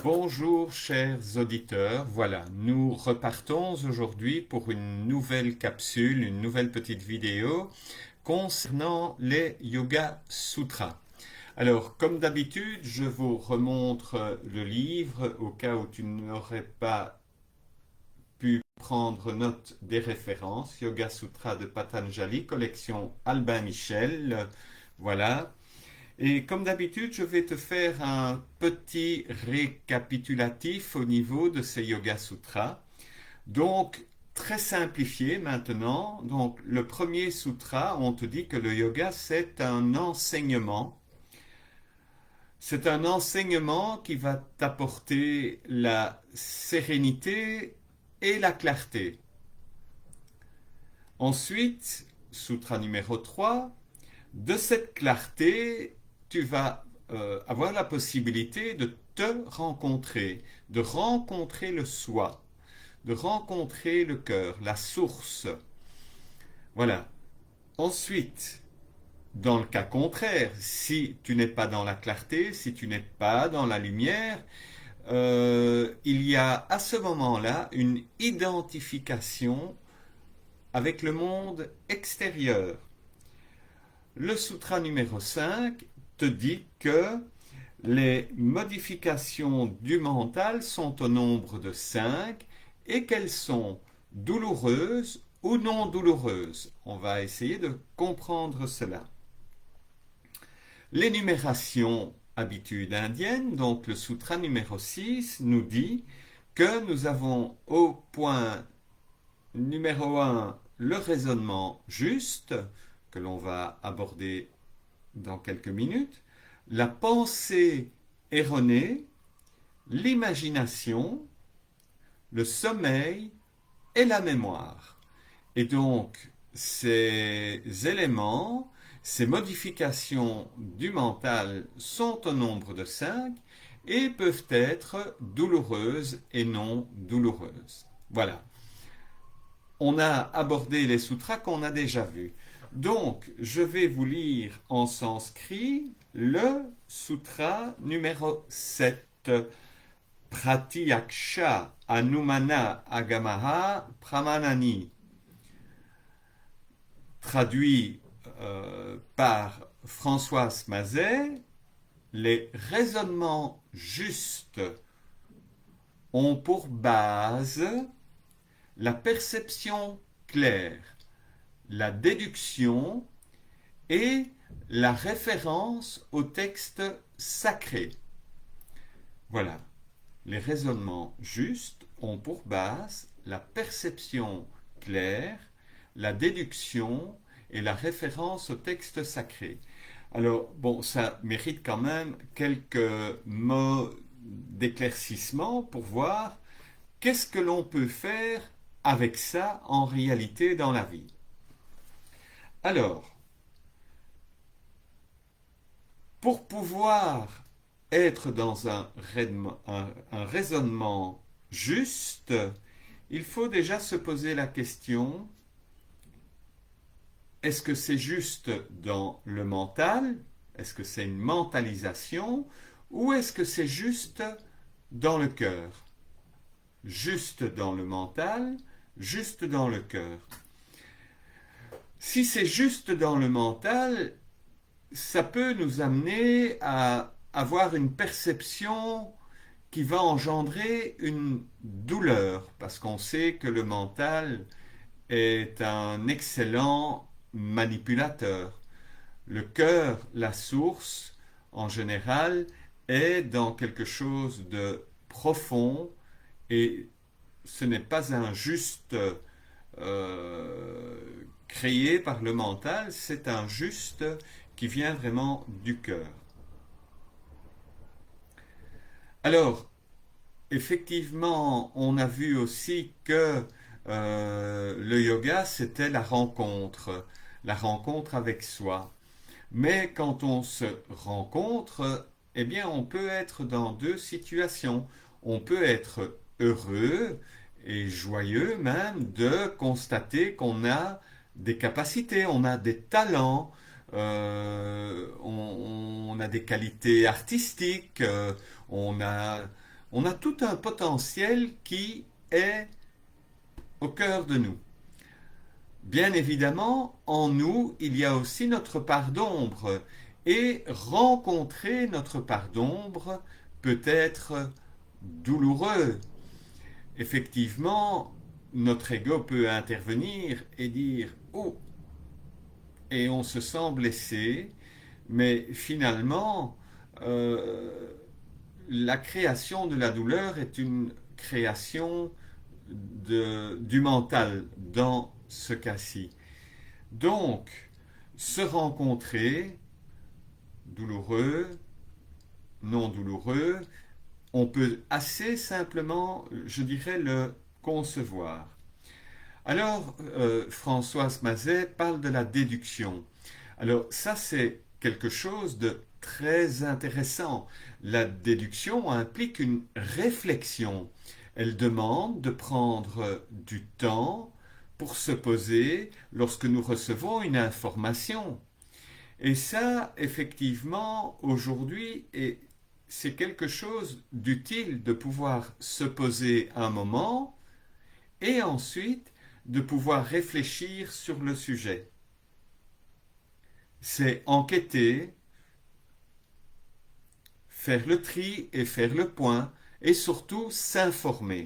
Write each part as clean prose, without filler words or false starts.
Bonjour chers auditeurs, voilà, nous repartons aujourd'hui pour une nouvelle capsule, une nouvelle petite vidéo concernant les Yoga Sutras. Alors, comme d'habitude, je vous remontre le livre au cas où tu n'aurais pas pu prendre note des références. Yoga Sutra de Patanjali, collection Albin Michel, voilà. Et comme d'habitude, je vais te faire un petit récapitulatif au niveau de ces Yoga Sutras. Donc, très simplifié maintenant. Donc, le premier sutra, on te dit que le yoga, c'est un enseignement. C'est un enseignement qui va t'apporter la sérénité et la clarté. Ensuite, sutra numéro 3. De cette clarté, tu vas avoir la possibilité de te rencontrer, de rencontrer le soi, de rencontrer le cœur, la source. Voilà. Ensuite, dans le cas contraire, si tu n'es pas dans la clarté, si tu n'es pas dans la lumière, il y a à ce moment-là une identification avec le monde extérieur. Le sutra numéro 5 te dit que les modifications du mental sont au nombre de 5 et qu'elles sont douloureuses ou non douloureuses. On va essayer de comprendre cela. L'énumération habitude indienne, donc le sutra numéro 6, nous dit que nous avons au point numéro 1 le raisonnement juste, que l'on va aborder dans quelques minutes, la pensée erronée, l'imagination, le sommeil et la mémoire. Et donc, ces éléments, ces modifications du mental sont au nombre de 5 et peuvent être douloureuses et non douloureuses. Voilà. On a abordé les sutras qu'on a déjà vus. Donc, je vais vous lire en sanskrit le sutra numéro 7. Pratyaksha Anumana Agamaha Pramanani. Traduit par Françoise Mazet, les raisonnements justes ont pour base la perception claire, la déduction et la référence au texte sacré. Voilà. Les raisonnements justes ont pour base la perception claire, la déduction et la référence au texte sacré. Alors, bon, ça mérite quand même quelques mots d'éclaircissement pour voir qu'est-ce que l'on peut faire avec ça en réalité dans la vie. Alors, pour pouvoir être dans un raisonnement juste, il faut déjà se poser la question, est-ce que c'est juste dans le mental? Est-ce que c'est une mentalisation? Ou est-ce que c'est juste dans le cœur? Juste dans le mental, juste dans le cœur. Si c'est juste dans le mental, ça peut nous amener à avoir une perception qui va engendrer une douleur, parce qu'on sait que le mental est un excellent manipulateur. Le cœur, la source, en général, est dans quelque chose de profond et ce n'est pas un juste créé par le mental, c'est un juste qui vient vraiment du cœur. Alors, effectivement, on a vu aussi que le yoga, c'était la rencontre avec soi. Mais quand on se rencontre, eh bien, on peut être dans deux situations. On peut être heureux et joyeux même de constater qu'on a des capacités, on a des talents, on a des qualités artistiques, on On a tout un potentiel qui est au cœur de nous. Bien évidemment, en nous, il y a aussi notre part d'ombre. Et rencontrer notre part d'ombre peut être douloureux. Effectivement, notre ego peut intervenir et dire «Oh!» et on se sent blessé, mais finalement, la création de la douleur est une création du mental dans ce cas-ci. Donc, se rencontrer, douloureux, non douloureux, on peut assez simplement, je dirais, le concevoir. Alors, Françoise Mazet parle de la déduction. Alors, ça, c'est quelque chose de très intéressant. La déduction implique une réflexion. Elle demande de prendre du temps pour se poser lorsque nous recevons une information. Et ça, effectivement, aujourd'hui, c'est quelque chose d'utile de pouvoir se poser un moment et ensuite de pouvoir réfléchir sur le sujet. C'est enquêter, faire le tri et faire le point, et surtout s'informer.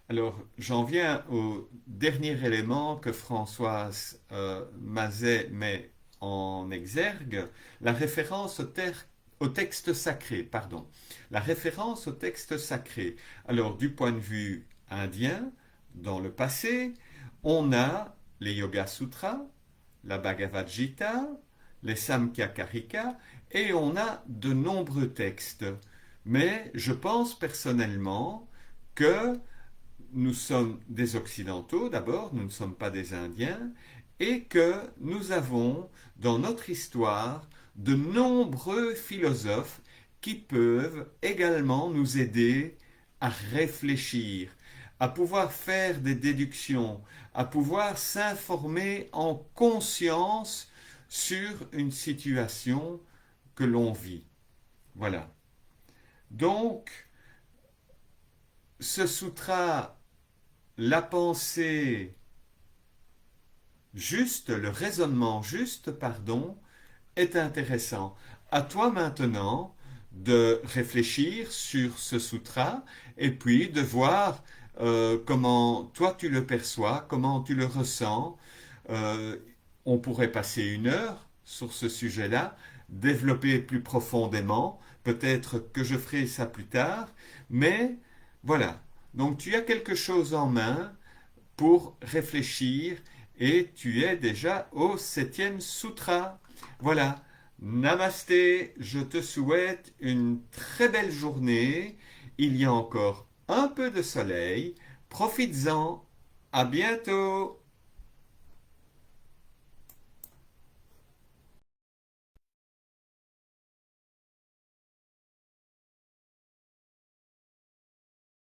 Alors, j'en viens au dernier élément que Françoise Mazet met en exergue, la référence au texte sacré, pardon. La référence au texte sacré. Alors, du point de vue indien, dans le passé, on a les Yoga Sutras, la Bhagavad Gita, les Samkhya Karika, et on a de nombreux textes. Mais je pense personnellement que nous sommes des Occidentaux d'abord, nous ne sommes pas des Indiens, et que nous avons dans notre histoire de nombreux philosophes qui peuvent également nous aider à réfléchir, à pouvoir faire des déductions, à pouvoir s'informer en conscience sur une situation que l'on vit. Voilà. Donc, ce sutra, la pensée juste, le raisonnement juste, pardon, est intéressant. À toi maintenant de réfléchir sur ce sutra et puis de voir comment toi tu le perçois, comment tu le ressens. Euh, on pourrait passer 1 heure sur ce sujet-là, développer plus profondément. Peut-être que je ferai ça plus tard, mais voilà. Donc tu as quelque chose en main pour réfléchir et tu es déjà au 7e sutra. Voilà. Namasté, je te souhaite une très belle journée. Il y a encore un peu de soleil. Profites-en. À bientôt.